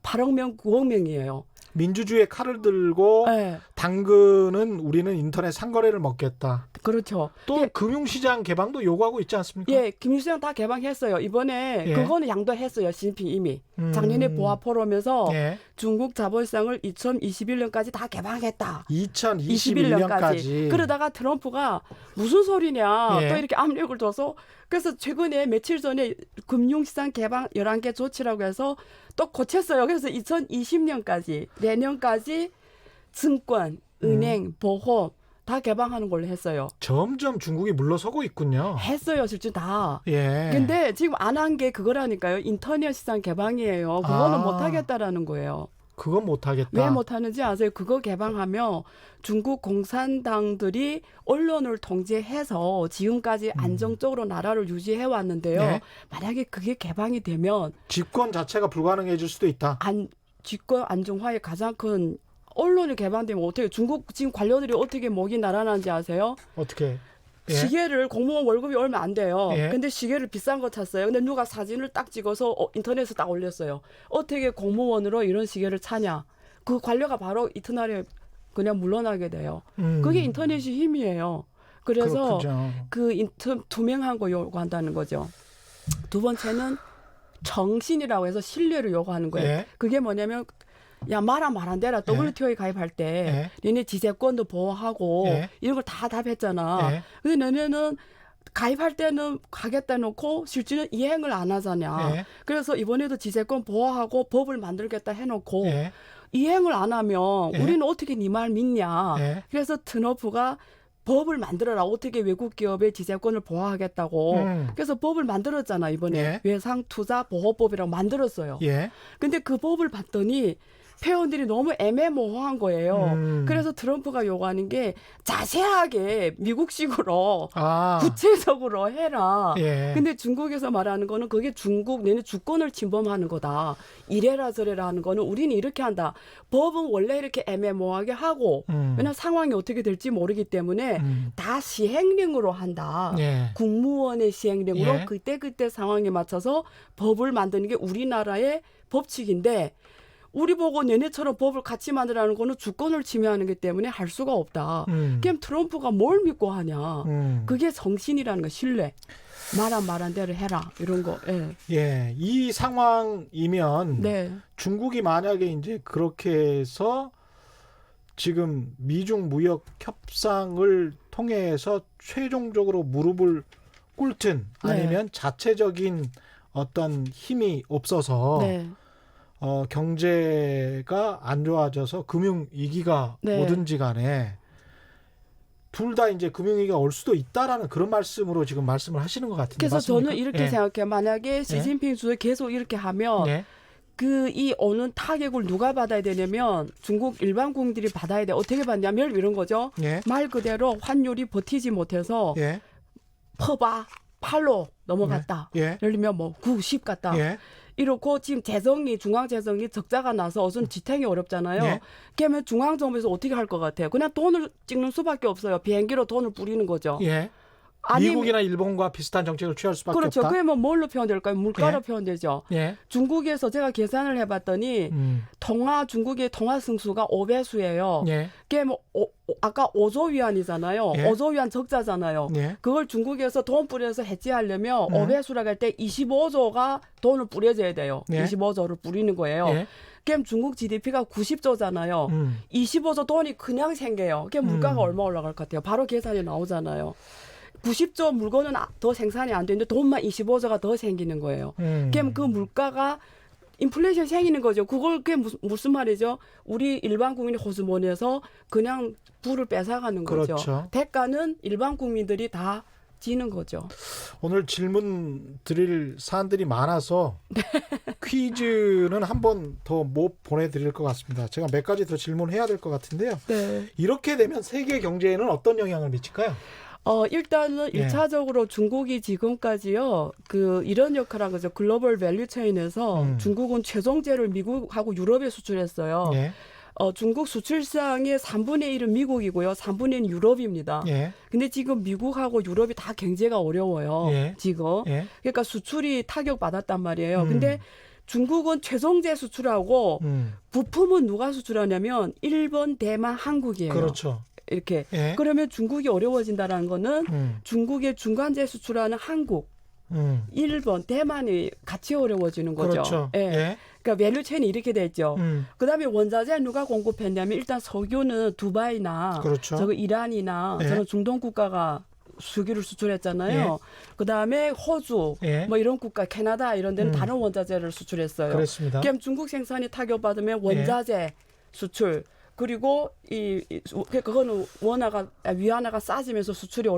8억 명, 9억 명이에요. 민주주의의 칼을 들고 네, 당근은 우리는 인터넷 상거래를 먹겠다. 그렇죠. 또 예. 금융시장 개방도 요구하고 있지 않습니까? 예, 김유시장 다 개방했어요. 이번에 예. 그거는 양도했어요. 시진핑 이미. 작년에 보아 포럼에서 예. 중국 자본시장을 2021년까지 다 개방했다. 2021년까지. 그러다가 트럼프가 무슨 소리냐 예. 또 이렇게 압력을 줘서 그래서 최근에 며칠 전에 금융시장 개방 11개 조치라고 해서 또 고쳤어요. 그래서 2020년까지 내년까지 증권, 은행, 보험 다 개방하는 걸로 했어요. 점점 중국이 물러서고 있군요. 했어요. 실제 다. 예. 근데 지금 안 한 게 그거라니까요. 인터넷 시장 개방이에요. 그거는 아. 못하겠다라는 거예요. 그건 못하겠다. 왜 못하는지 아세요? 그거 개방하면 중국 공산당들이 언론을 통제해서 지금까지 안정적으로 나라를 유지해 왔는데요. 네. 만약에 그게 개방이 되면 집권 자체가 불가능해질 수도 있다. 집권 안정화의 가장 큰 언론이 개방되면 어떻게 중국 지금 관료들이 어떻게 목이 날아나는지 아세요? 어떻게? 예. 시계를 공무원 월급이 얼마 안 돼요. 예. 근데 시계를 비싼 거 찼어요. 근데 누가 사진을 딱 찍어서 인터넷에 딱 올렸어요. 어떻게 공무원으로 이런 시계를 차냐? 그 관료가 바로 이튿날에 그냥 물러나게 돼요. 그게 인터넷이 힘이에요. 그래서 그렇군요. 투명한 거 요구한다는 거죠. 두 번째는 정신이라고 해서 신뢰를 요구하는 거예요. 예. 그게 뭐냐면 야 말한 대로 WTO에 가입할 때 너네 지재권도 보호하고 예. 이런 걸 다 답했잖아. 예. 근데 너네는 가입할 때는 가겠다 놓고 실제는 이행을 안 하잖아. 예. 그래서 이번에도 지재권 보호하고 법을 만들겠다 해놓고 예. 이행을 안 하면 예. 우리는 어떻게 네 말 믿냐. 예. 그래서 트럼프가 법을 만들어라. 어떻게 외국 기업의 지재권을 보호하겠다고. 그래서 법을 만들었잖아 이번에. 예. 외상투자보호법이라고 만들었어요. 예. 근데 그 법을 봤더니 표현들이 너무 애매모호한 거예요. 그래서 트럼프가 요구하는 게 자세하게 미국식으로 구체적으로 해라. 예. 근데 중국에서 말하는 거는 그게 너네 주권을 침범하는 거다. 이래라 저래라 하는 거는 우리는 이렇게 한다. 법은 원래 이렇게 애매모호하게 하고 왜냐하면 상황이 어떻게 될지 모르기 때문에 다 시행령으로 한다. 예. 국무원의 시행령으로 예. 그때 상황에 맞춰서 법을 만드는 게 우리나라의 법칙인데 우리 보고 얘네처럼 법을 같이 만들라는 거는 주권을 침해하는 게 때문에 할 수가 없다. 그럼 트럼프가 뭘 믿고 하냐. 그게 정신이라는 거 신뢰. 말한 대로 해라. 이런 거. 예. 예. 이 상황이면 네. 중국이 만약에 이제 그렇게 해서 지금 미중 무역 협상을 통해서 최종적으로 무릎을 꿇든 아니면 자체적인 어떤 힘이 없어서 네. 경제가 안 좋아져서 금융 위기가 오든지 간에 둘 다 이제 금융 위기가 올 수도 있다라는 그런 말씀으로 지금 말씀을 하시는 것 같은데 그래서 맞습니까? 저는 이렇게 예. 생각해요. 만약에 시진핑 주석이 계속 이렇게 하면 예. 이 오는 타격을 누가 받아야 되냐면 중국 일반 국민들이 받아야 돼. 어떻게 받냐면 이런 거죠. 예. 말 그대로 환율이 버티지 못해서 예. 퍼봐 8로 넘어갔다. 예. 예를 들면 뭐 90 갔다. 예. 이렇고 지금 중앙 재정이 적자가 나서 어선 지탱이 어렵잖아요. 예. 그러면 중앙 정부에서 어떻게 할 것 같아요? 그냥 돈을 찍는 수밖에 없어요. 비행기로 돈을 뿌리는 거죠. 예. 아니면- 미국이나 일본과 비슷한 정책을 취할 수밖에 그렇죠. 없다. 그러면 뭘로 표현될까요? 물가로 예. 표현되죠. 예. 중국에서 제가 계산을 해봤더니 중국의 통화 승수가 5배수예요. 예. 그게 뭐 아까 5조 위안이잖아요. 예. 5조 위안 적자잖아요. 예. 그걸 중국에서 돈 뿌려서 해지하려면 음. 5배수라고 할 때 25조가 돈을 뿌려줘야 돼요. 예. 25조를 뿌리는 거예요. 예. 그럼 중국 GDP가 90조잖아요. 25조 돈이 그냥 생겨요. 그럼 물가가 얼마 올라갈 것 같아요? 바로 계산이 나오잖아요. 90조 물건은 더 생산이 안 되는데 돈만 25조가 더 생기는 거예요. 그럼 그 물가가 인플레이션 생기는 거죠. 그게 무슨 말이죠? 우리 일반 국민이 호주머니에서 그냥 부를 뺏어가는 거죠. 그렇죠. 대가는 일반 국민들이 다 지는 거죠. 오늘 질문 드릴 사안들이 많아서 네. 퀴즈는 한 번 더 못 보내드릴 것 같습니다. 제가 몇 가지 더 질문해야 될 것 같은데요. 네. 이렇게 되면 세계 경제에는 어떤 영향을 미칠까요? 일단은 예. 1차적으로 중국이 지금까지요, 이런 역할을 한 거죠. 글로벌 밸류 체인에서 중국은 최종재를 미국하고 유럽에 수출했어요. 예. 중국 수출 시장의 3분의 1은 미국이고요. 3분의 1은 유럽입니다. 예. 근데 지금 미국하고 유럽이 다 경제가 어려워요. 예. 지금. 예. 그러니까 수출이 타격받았단 말이에요. 근데 중국은 최종재 수출하고 부품은 누가 수출하냐면 일본, 대만, 한국이에요. 그렇죠. 이렇게. 예. 그러면 중국이 어려워진다는 거는 중국의 중간재 수출하는 한국, 일본, 대만이 같이 어려워지는 거죠. 그렇죠. 예. 예. 그러니까 밸류 체인이 이렇게 됐죠. 음. 그다음에 원자재 누가 공급했냐면 일단 석유는 두바이나 그렇죠. 저거 이란이나 예. 저런 중동 국가가 석유를 수출했잖아요. 그다음에 호주 예. 뭐 이런 국가 캐나다 이런 데는 다른 원자재를 수출했어요. 그렇습니다. 그럼 중국 생산이 타격받으면 원자재 수출 그리고 그거는 위안화가 싸지면서 수출이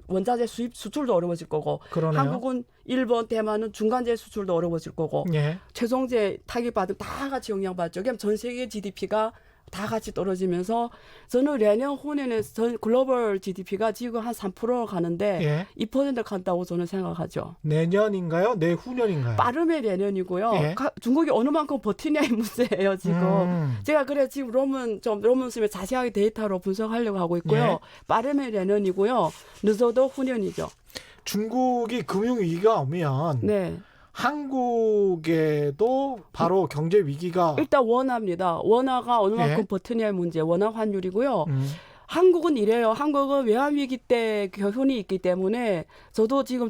원자재 수출도 어려워질 거고 그러네요. 한국은 일본, 대만은 중간재 수출도 어려워질 거고 예. 최종재 타격받으면 다 같이 영향받죠. 그럼 전 세계 GDP가 다 같이 떨어지면서 저는 내년 후년에 전 글로벌 GDP가 지금 한 3% 가는데 예. 2% 간다고 저는 생각하죠. 내년인가요? 내후년인가요? 빠르면 내년이고요. 예. 중국이 어느 만큼 버티냐의 문제예요, 지금. 제가 그래 지금 논문 쓰면 자세하게 데이터로 분석하려고 하고 있고요. 예. 빠르면 내년이고요. 늦어도 후년이죠. 중국이 금융위기가 오면 네. 한국에도 바로 경제 위기가 일단 원화입니다. 원화가 어느 만큼 예. 버티냐의 문제. 원화 환율이고요. 한국은 이래요. 한국은 외환위기 때 교훈이 있기 때문에 저도 지금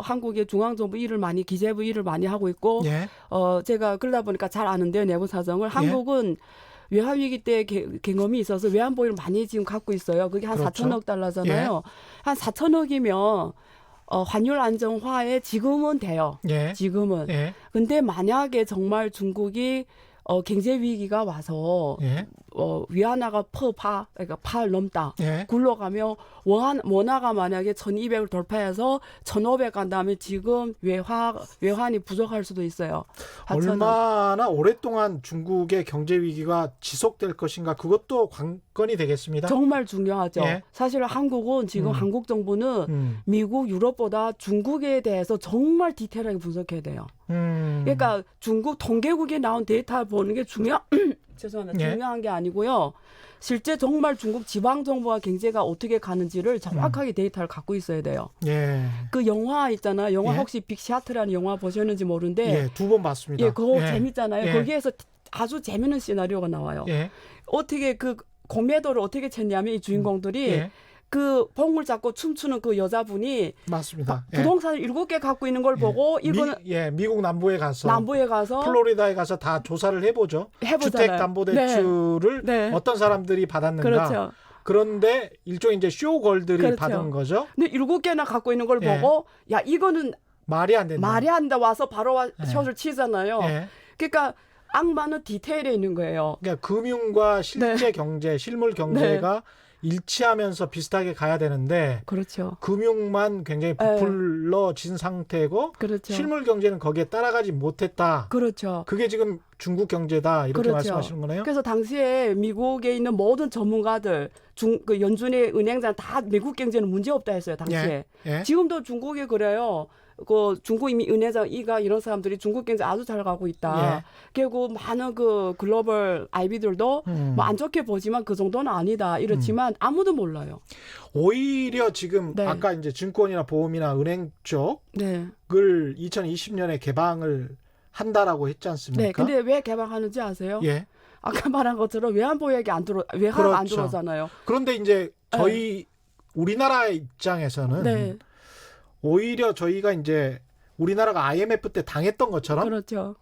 한국의 중앙정부 일을 많이, 기재부 일을 많이 하고 있고, 예. 제가 그러다 보니까 잘 아는데요. 내부 사정을. 한국은 외환위기 때 경험이 있어서 외환보유를 많이 지금 갖고 있어요. 그게 한 그렇죠. 4천억 달러잖아요. 한 4천억이면 환율 안정화에 지금은 돼요. 예. 지금은. 예. 근데 만약에 정말 중국이 경제 위기가 와서 예. 위안화가 그러니까 8 넘다. 예. 굴러가며 원화가 만약에 1,200을 돌파해서 1,500 간다면 지금 외환이 부족할 수도 있어요. 얼마나 오랫동안 중국의 경제 위기가 지속될 것인가 그것도 관건이 되겠습니다. 정말 중요하죠. 예. 사실 한국은 지금 한국 정부는 미국, 유럽보다 중국에 대해서 정말 디테일하게 분석해야 돼요. 그러니까 중국 통계국에 나온 데이터 보는 게 죄송합니다. 예. 중요한 게 아니고요. 실제 정말 중국 지방 정부와 경제가 어떻게 가는지를 정확하게 데이터를 갖고 있어야 돼요. 예. 그 영화 있잖아요. 영화 예. 혹시 빅샤트라는 영화 보셨는지 모르는데 예. 2번 봤습니다. 예, 그거 재밌잖아요. 예. 거기에서 아주 재밌는 시나리오가 나와요. 예. 어떻게 공매도를 어떻게 쳤냐면 이 주인공들이 예. 그 봉을 잡고 춤추는 그 여자분이 맞습니다. 예. 부동산을 7개 갖고 있는 걸 보고 이거는 미국 남부에 가서 남부에 가서 플로리다에 가서 다 조사를 해보죠. 해보잖아요. 주택담보대출을 네. 어떤 사람들이 받았는가. 그렇죠. 그런데 일종의 이제 쇼걸들이 그렇죠. 받은 거죠. 근데 7개나 갖고 있는 걸 예. 보고 야 이거는 말이 안 된다. 말이 안 돼 와서 바로 숏을 치잖아요. 예. 그러니까 악마는 디테일에 있는 거예요. 그러니까 금융과 실제 네. 경제, 실물 경제가 일치하면서 비슷하게 가야 되는데 그렇죠. 금융만 굉장히 부풀러진 상태고 그렇죠. 실물 경제는 거기에 따라가지 못했다. 그렇죠. 그게 지금 중국 경제다 이렇게 그렇죠. 말씀하시는 거네요. 그래서 당시에 미국에 있는 모든 전문가들, 그 연준의 은행장 다 미국 경제는 문제 없다 했어요. 당시에. 예. 지금도 중국이 그래요. 그 중국 이미 은행장 이가 이런 사람들이 중국 경제 아주 잘 가고 있다. 예. 결국 많은 그 글로벌 IB들도 뭐 안 좋게 보지만 그 정도는 아니다. 이렇지만 아무도 몰라요. 오히려 지금 네. 아까 이제 증권이나 보험이나 은행 네. 쪽을 2020년에 개방을 한다라고 했지 않습니까? 네. 근데 왜 개방하는지 아세요? 예. 아까 말한 것처럼 외환보유 얘기 안 들어, 외환 안 그렇죠. 들어오잖아요. 그런데 이제 저희 우리나라 입장에서는 네. 오히려 저희가 이제 우리나라가 IMF 때 당했던 것처럼 그렇죠.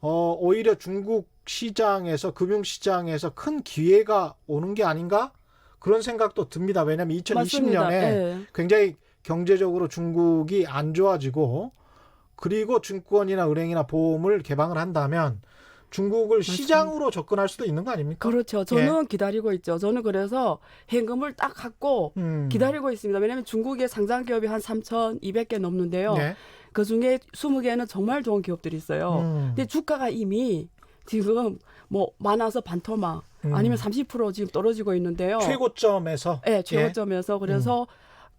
오히려 중국 시장에서 금융시장에서 큰 기회가 오는 게 아닌가 그런 생각도 듭니다. 왜냐하면 2020년에 맞습니다. 네. 굉장히 경제적으로 중국이 안 좋아지고 그리고 증권이나 은행이나 보험을 개방을 한다면 중국을 시장으로 접근할 수도 있는 거 아닙니까? 그렇죠. 저는 기다리고 있죠. 저는 그래서 현금을 딱 갖고 기다리고 있습니다. 왜냐하면 중국의 상장 기업이 한 3,200개 넘는데요. 네. 그중에 20개는 정말 좋은 기업들이 있어요. 근데 주가가 이미 지금 뭐 많아서 반토막 아니면 30% 지금 떨어지고 있는데요. 최고점에서 네, 최고점에서. 그래서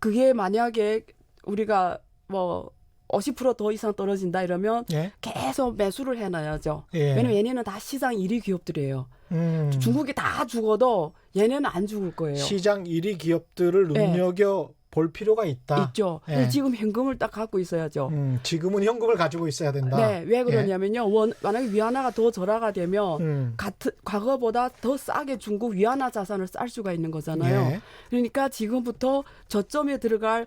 그게 만약에 우리가 뭐 50% 더 이상 떨어진다 이러면 예. 계속 매수를 해놔야죠. 예. 왜냐면 얘네는 다 시장 1위 기업들이에요. 중국이 다 죽어도 얘네는 안 죽을 거예요. 시장 1위 기업들을 네. 눈여겨 볼 필요가 있다. 있죠. 예. 근데 지금 현금을 딱 갖고 있어야죠. 지금은 현금을 가지고 있어야 된다. 네, 왜 그러냐면요. 만약에 위안화가 더 절하가 되면 과거보다 더 싸게 중국 위안화 자산을 쌀 수가 있는 거잖아요. 예. 그러니까 지금부터 저점에 들어갈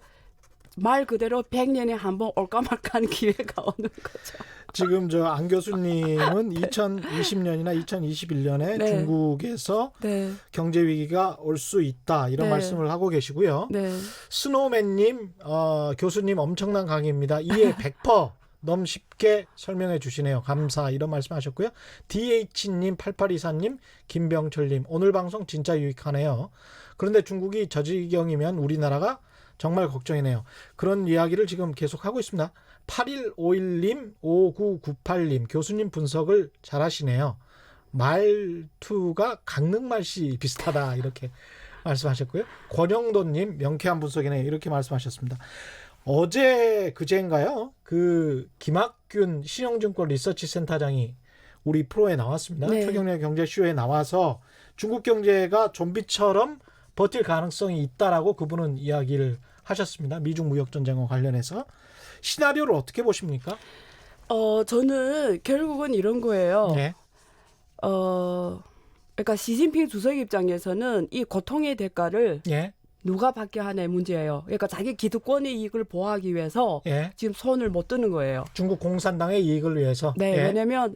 말 그대로 100년에 한 번 올까 말까한 기회가 오는 거죠. 지금 저 안 교수님은 2020년이나 2021년에 네. 중국에서 네, 경제 위기가 올 수 있다 이런 네. 말씀을 하고 계시고요. 네, 스노우맨님 교수님 엄청난 강의입니다. 이해 100% 너무 쉽게 설명해 주시네요. 감사 이런 말씀하셨고요. DH님 8824님 김병철님 오늘 방송 진짜 유익하네요. 그런데 중국이 저 지경이면 우리나라가 정말 걱정이네요. 그런 이야기를 지금 계속하고 있습니다. 8151님 5998님 교수님 분석을 잘하시네요. 말투가 강릉말씨 비슷하다 이렇게 말씀하셨고요. 권영도님 명쾌한 분석이네요. 이렇게 말씀하셨습니다. 어제 그제인가요? 그 김학균 신영증권 리서치센터장이 우리 프로에 나왔습니다. 네. 최경련 경제쇼에 나와서 중국 경제가 좀비처럼 버틸 가능성이 있다라고 그분은 이야기를 하셨습니다. 미중 무역 전쟁과 관련해서 시나리오를 어떻게 보십니까? 저는 결국은 이런 거예요. 네. 그러니까 시진핑 주석 입장에서는 이 고통의 대가를 예. 누가 받게 하냐의 문제예요. 그러니까 자기 기득권의 이익을 보호하기 위해서 예. 지금 손을 못 드는 거예요. 중국 공산당의 이익을 위해서. 네, 예. 왜냐하면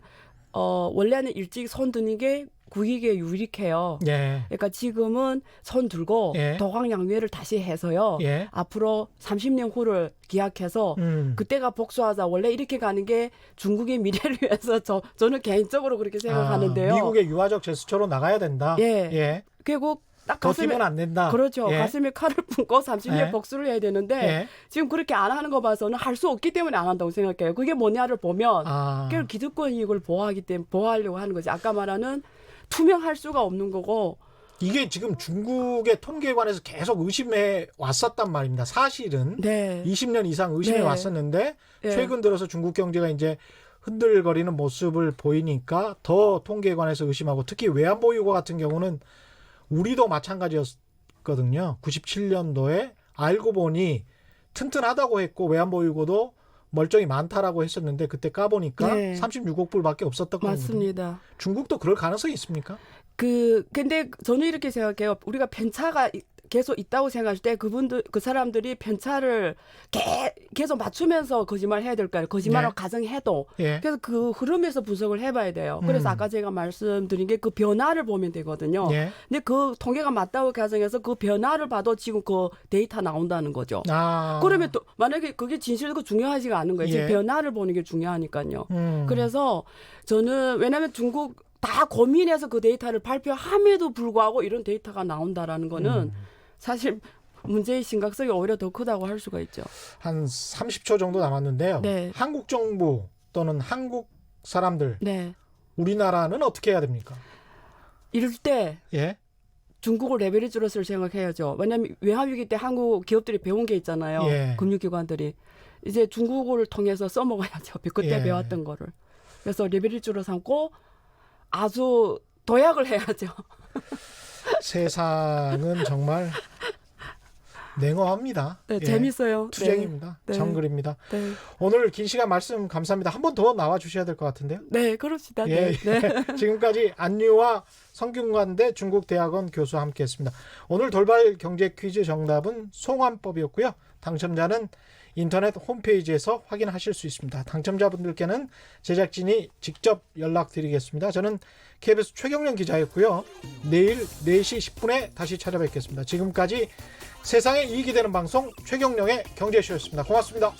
원래는 일찍 손 드는 게 국익에 유리해요. 예. 그러니까 지금은 손 들고 예. 도광양회를 다시 해서요. 예. 앞으로 30년 후를 기약해서 그때가 복수하자. 원래 이렇게 가는 게 중국의 미래를 위해서 저는 개인적으로 그렇게 생각하는데요. 미국의 유화적 제스처로 나가야 된다. 예. 예. 결국 딱 더 가슴에 뛰면 안 된다. 그렇죠. 예. 가슴에 칼을 품고 30년 예. 복수를 해야 되는데 예. 지금 그렇게 안 하는 거 봐서는 할 수 없기 때문에 안 한다고 생각해요. 그게 뭐냐를 보면 아. 결국 기득권 이익을 보호하기 때문에 보호하려고 하는 거지. 아까 말하는 투명할 수가 없는 거고. 이게 지금 중국의 통계에 관해서 계속 의심해 왔었단 말입니다. 사실은 네. 20년 이상 의심해 네. 왔었는데 네. 최근 들어서 중국 경제가 이제 흔들거리는 모습을 보이니까 더 통계에 관해서 의심하고 특히 외환보유고 같은 경우는 우리도 마찬가지였거든요. 97년도에 알고 보니 튼튼하다고 했고 외환보유고도 멀쩡히 많다라고 했었는데 그때 까보니까 네. 36억 불밖에 없었던 거거든요. 맞습니다. 중국도 그럴 가능성이 있습니까? 근데 저는 이렇게 생각해요. 우리가 편차가 계속 있다고 생각할 때 그 사람들이 편차를 계속 맞추면서 거짓말 해야 될까요? 거짓말을 네. 가정해도. 예. 그래서 그 흐름에서 분석을 해봐야 돼요. 그래서 아까 제가 말씀드린 게 그 변화를 보면 되거든요. 예. 근데 그 통계가 맞다고 가정해서 그 변화를 봐도 지금 그 데이터 나온다는 거죠. 아. 그러면 또 만약에 그게 진실이고 중요하지가 않은 거예요. 지금 예. 변화를 보는 게 중요하니까요. 음. 그래서 저는 왜냐하면 중국 다 고민해서 그 데이터를 발표함에도 불구하고 이런 데이터가 나온다라는 거는 사실 문제의 심각성이 오히려 더 크다고 할 수가 있죠. 한 30초 정도 남았는데요. 네. 한국 정부 또는 한국 사람들, 네. 우리나라는 어떻게 해야 됩니까? 이럴 때 예. 중국을 레버리지로서 생각해야죠. 왜냐하면 외환위기 때 한국 기업들이 배운 게 있잖아요. 예. 금융기관들이. 이제 중국을 통해서 써먹어야죠. 그때 예. 배웠던 거를. 그래서 레버리지로 삼고 아주 도약을 해야죠. 세상은 정말 냉혹합니다. 네, 예. 재밌어요. 투쟁입니다. 네. 정글입니다. 네. 오늘 긴 시간 말씀 감사합니다. 한 번 더 나와 주셔야 될 것 같은데요. 네, 그럽시다. 예, 네. 네. 지금까지 안유화 성균관대 중국대학원 교수와 함께했습니다. 오늘 돌발 경제 퀴즈 정답은 송환법이었고요. 당첨자는 인터넷 홈페이지에서 확인하실 수 있습니다. 당첨자분들께는 제작진이 직접 연락드리겠습니다. 저는 KBS 최경련 기자였고요. 내일 4시 10분에 다시 찾아뵙겠습니다. 지금까지 세상에 이익이 되는 방송 최경령의 경제쇼였습니다. 고맙습니다.